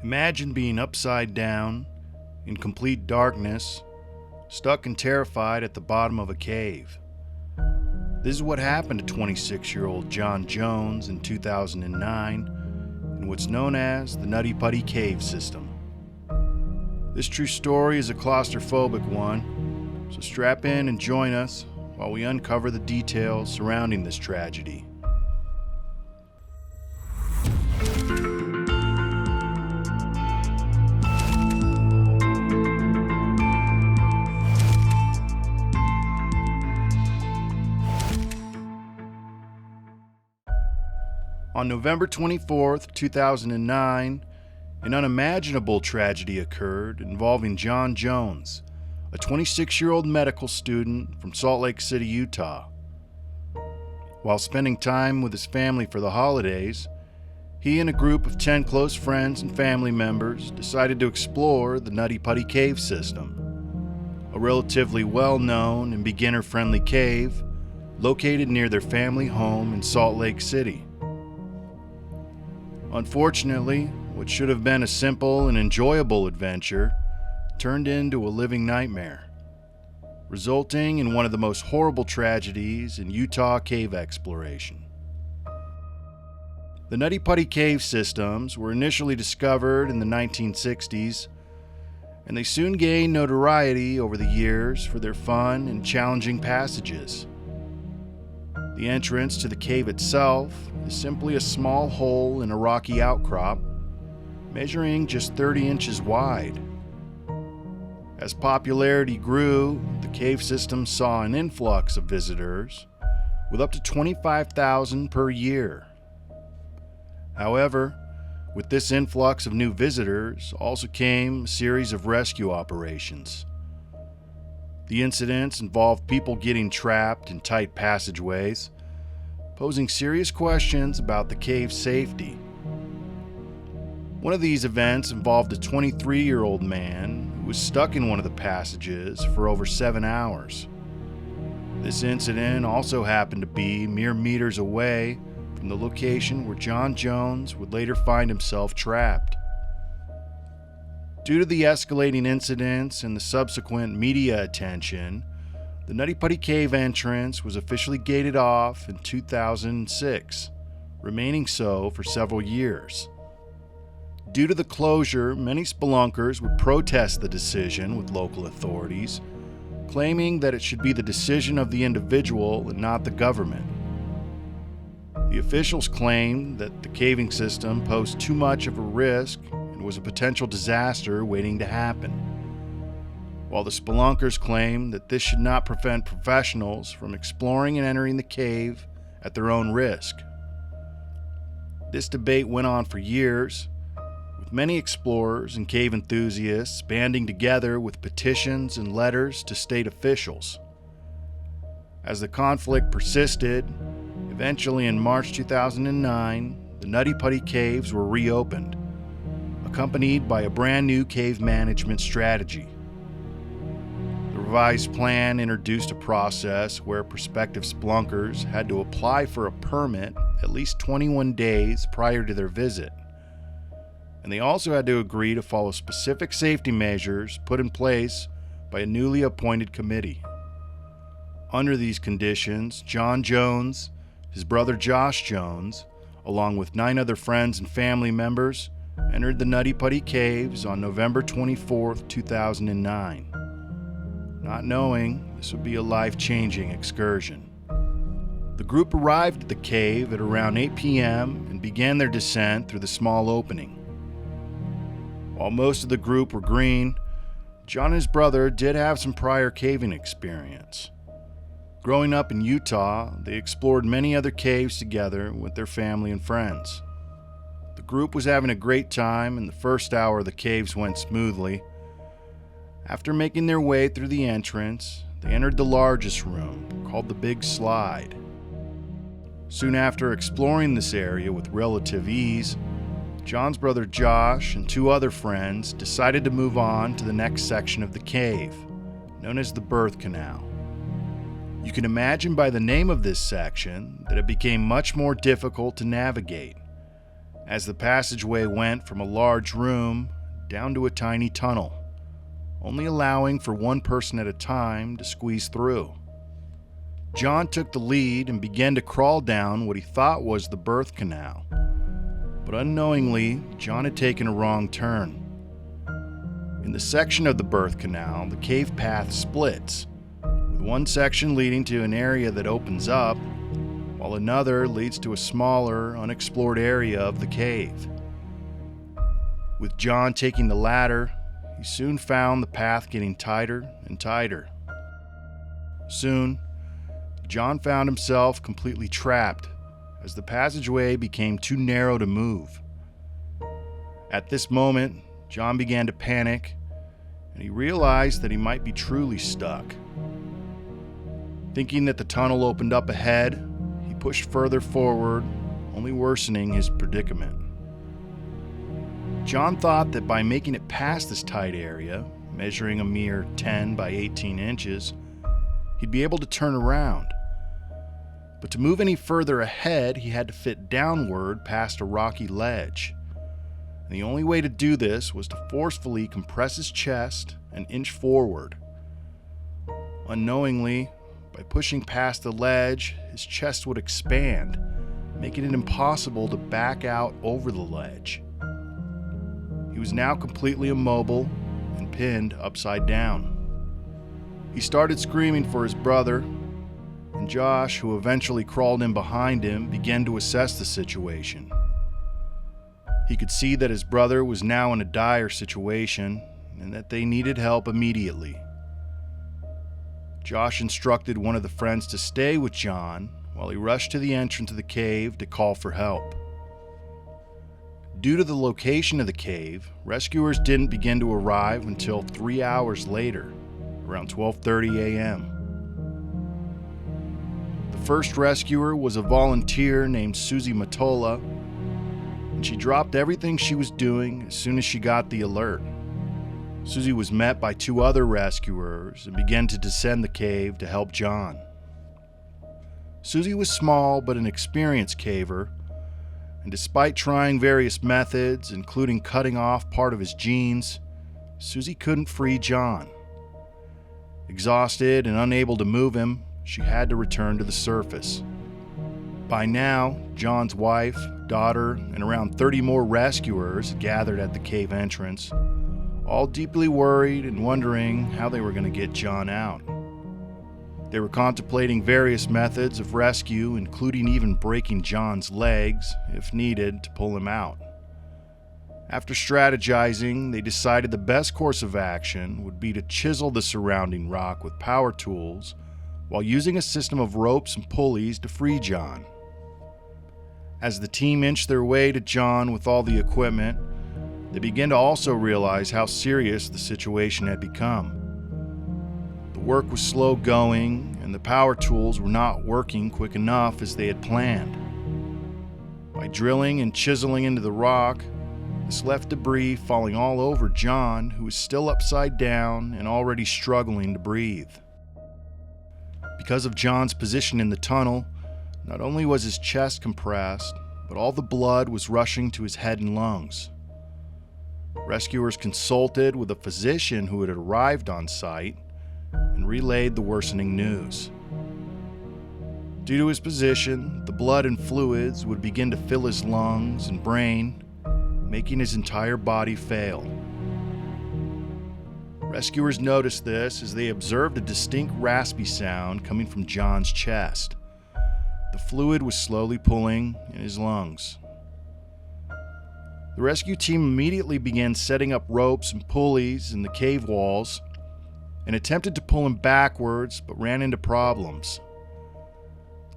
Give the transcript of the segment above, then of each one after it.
Imagine being upside down, in complete darkness, stuck and terrified at the bottom of a cave. This is what happened to 26-year-old John Jones in 2009 in what's known as the Nutty Putty Cave system. This true story is a claustrophobic one, so strap in and join us while we uncover the details surrounding this tragedy. On November 24th, 2009, an unimaginable tragedy occurred involving John Jones, a 26-year-old medical student from Salt Lake City, Utah. While spending time with his family for the holidays, he and a group of 10 close friends and family members decided to explore the Nutty Putty Cave system, a relatively well-known and beginner-friendly cave located near their family home in Salt Lake City. Unfortunately, what should have been a simple and enjoyable adventure turned into a living nightmare, resulting in one of the most horrible tragedies in Utah cave exploration. The Nutty Putty Cave systems were initially discovered in the 1960s, and they soon gained notoriety over the years for their fun and challenging passages. The entrance to the cave itself is simply a small hole in a rocky outcrop, measuring just 30 inches wide. As popularity grew, the cave system saw an influx of visitors, with up to 25,000 per year. However, with this influx of new visitors also came a series of rescue operations. The incidents involved people getting trapped in tight passageways, posing serious questions about the cave's safety. One of these events involved a 23-year-old man who was stuck in one of the passages for over 7 hours. This incident also happened to be mere meters away from the location where John Jones would later find himself trapped. Due to the escalating incidents and the subsequent media attention, the Nutty Putty Cave entrance was officially gated off in 2006, remaining so for several years. Due to the closure, many spelunkers would protest the decision with local authorities, claiming that it should be the decision of the individual and not the government. The officials claimed that the caving system posed too much of a risk and was a potential disaster waiting to happen, while the spelunkers claimed that this should not prevent professionals from exploring and entering the cave at their own risk. This debate went on for years, with many explorers and cave enthusiasts banding together with petitions and letters to state officials. As the conflict persisted, eventually in March 2009, the Nutty Putty Caves were reopened, accompanied by a brand new cave management strategy. The revised plan introduced a process where prospective spelunkers had to apply for a permit at least 21 days prior to their visit, and they also had to agree to follow specific safety measures put in place by a newly appointed committee. Under these conditions, John Jones, his brother Josh Jones, along with 9 other friends and family members, entered the Nutty Putty Caves on November 24, 2009, not knowing this would be a life-changing excursion. The group arrived at the cave at around 8 p.m. and began their descent through the small opening. While most of the group were green, John and his brother did have some prior caving experience. Growing up in Utah, they explored many other caves together with their family and friends. The group was having a great time, and the first hour of the caves went smoothly. After making their way through the entrance, they entered the largest room, called the Big Slide. Soon after exploring this area with relative ease, John's brother Josh and 2 other friends decided to move on to the next section of the cave, known as the birth canal. You can imagine by the name of this section that it became much more difficult to navigate, as the passageway went from a large room down to a tiny tunnel, only allowing for one person at a time to squeeze through. John took the lead and began to crawl down what he thought was the birth canal, but unknowingly, John had taken a wrong turn. In the section of the birth canal, the cave path splits, with one section leading to an area that opens up, while another leads to a smaller, unexplored area of the cave. With John taking the latter, he soon found the path getting tighter and tighter. Soon, John found himself completely trapped as the passageway became too narrow to move. At this moment, John began to panic, and he realized that he might be truly stuck. Thinking that the tunnel opened up ahead, he pushed further forward, only worsening his predicament. John thought that by making it past this tight area, measuring a mere 10 by 18 inches, he'd be able to turn around. But to move any further ahead, he had to fit downward past a rocky ledge. And the only way to do this was to forcefully compress his chest and inch forward. Unknowingly, by pushing past the ledge, his chest would expand, making it impossible to back out over the ledge. He was now completely immobile and pinned upside down. He started screaming for his brother, and Josh, who eventually crawled in behind him, began to assess the situation. He could see that his brother was now in a dire situation and that they needed help immediately. Josh instructed one of the friends to stay with John while he rushed to the entrance of the cave to call for help. Due to the location of the cave, rescuers didn't begin to arrive until 3 hours later, around 12:30 a.m. The first rescuer was a volunteer named Susie Matola, and she dropped everything she was doing as soon as she got the alert. Susie was met by 2 other rescuers and began to descend the cave to help John. Susie was small but an experienced caver, and despite trying various methods, including cutting off part of his jeans, Susie couldn't free John. Exhausted and unable to move him, she had to return to the surface. By now, John's wife, daughter, and around 30 more rescuers gathered at the cave entrance, all deeply worried and wondering how they were going to get John out. They were contemplating various methods of rescue, including even breaking John's legs, if needed, to pull him out. After strategizing, they decided the best course of action would be to chisel the surrounding rock with power tools while using a system of ropes and pulleys to free John. As the team inched their way to John with all the equipment, they began to also realize how serious the situation had become. The work was slow going, and the power tools were not working quick enough as they had planned. By drilling and chiseling into the rock, this left debris falling all over John, who was still upside down and already struggling to breathe. Because of John's position in the tunnel, not only was his chest compressed, but all the blood was rushing to his head and lungs. Rescuers consulted with a physician who had arrived on site and relayed the worsening news. Due to his position, the blood and fluids would begin to fill his lungs and brain, making his entire body fail. Rescuers noticed this as they observed a distinct raspy sound coming from John's chest. The fluid was slowly pulling in his lungs. The rescue team immediately began setting up ropes and pulleys in the cave walls and attempted to pull him backwards, but ran into problems.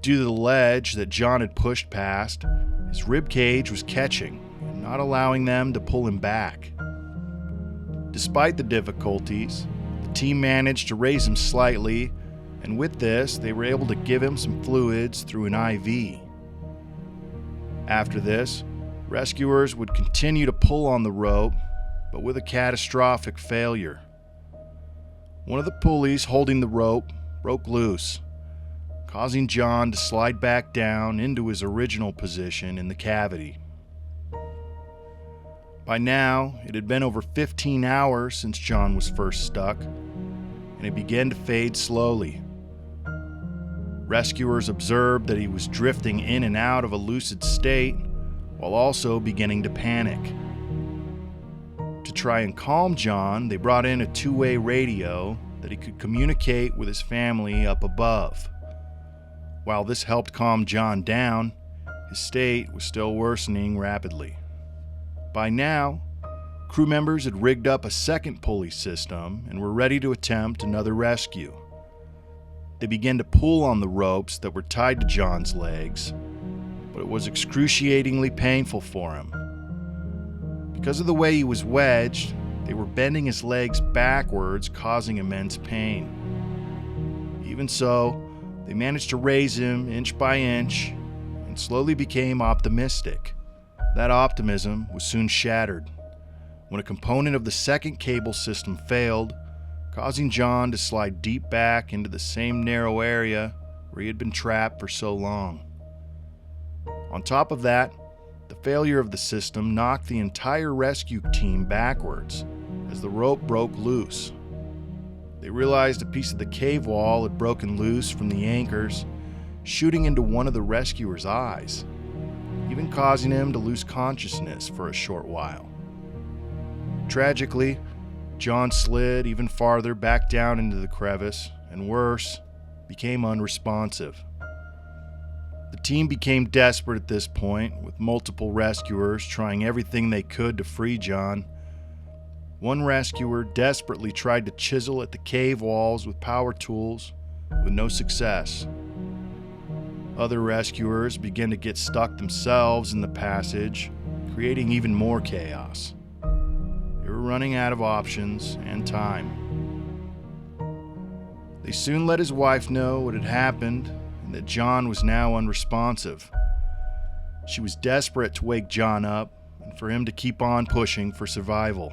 Due to the ledge that John had pushed past, his rib cage was catching and not allowing them to pull him back. Despite the difficulties, the team managed to raise him slightly, and with this, they were able to give him some fluids through an IV. After this, rescuers would continue to pull on the rope, but with a catastrophic failure. One of the pulleys holding the rope broke loose, causing John to slide back down into his original position in the cavity. By now, it had been over 15 hours since John was first stuck, and it began to fade slowly. Rescuers observed that he was drifting in and out of a lucid state, while also beginning to panic. To try and calm John, they brought in a two-way radio that he could communicate with his family up above. While this helped calm John down, his state was still worsening rapidly. By now, crew members had rigged up a second pulley system and were ready to attempt another rescue. They began to pull on the ropes that were tied to John's legs, but it was excruciatingly painful for him. Because of the way he was wedged, they were bending his legs backwards, causing immense pain. Even so, they managed to raise him inch by inch and slowly became optimistic. That optimism was soon shattered when a component of the second cable system failed, causing John to slide deep back into the same narrow area where he had been trapped for so long. On top of that, the failure of the system knocked the entire rescue team backwards as the rope broke loose. They realized a piece of the cave wall had broken loose from the anchors, shooting into one of the rescuers' eyes, even causing him to lose consciousness for a short while. Tragically, John slid even farther back down into the crevice, and worse, became unresponsive. The team became desperate at this point, with multiple rescuers trying everything they could to free John. One rescuer desperately tried to chisel at the cave walls with power tools, with no success. Other rescuers began to get stuck themselves in the passage, creating even more chaos. They were running out of options and time. They soon let his wife know what had happened and that John was now unresponsive. She was desperate to wake John up and for him to keep on pushing for survival.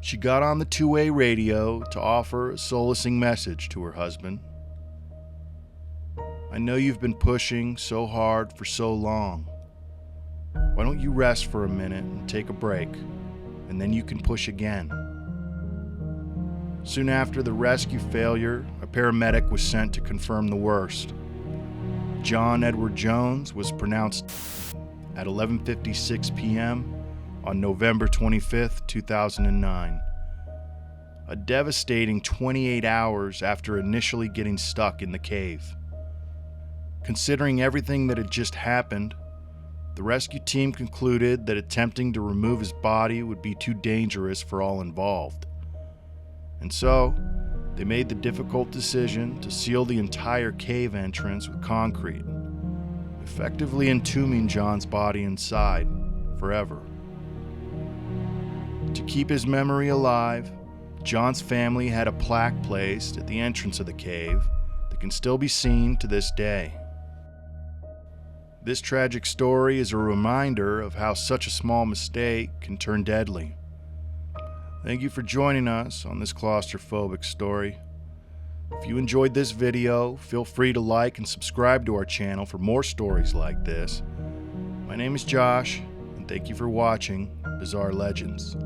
She got on the two-way radio to offer a solacing message to her husband. "I know you've been pushing so hard for so long. Why don't you rest for a minute and take a break, and then you can push again." Soon after the rescue failure, a paramedic was sent to confirm the worst. John Edward Jones was pronounced at 11:56 p.m. on November 25, 2009. A devastating 28 hours after initially getting stuck in the cave. Considering everything that had just happened, the rescue team concluded that attempting to remove his body would be too dangerous for all involved. And so, they made the difficult decision to seal the entire cave entrance with concrete, effectively entombing John's body inside forever. To keep his memory alive, John's family had a plaque placed at the entrance of the cave that can still be seen to this day. This tragic story is a reminder of how such a small mistake can turn deadly. Thank you for joining us on this claustrophobic story. If you enjoyed this video, feel free to like and subscribe to our channel for more stories like this. My name is Josh, and thank you for watching Bizarre Legends.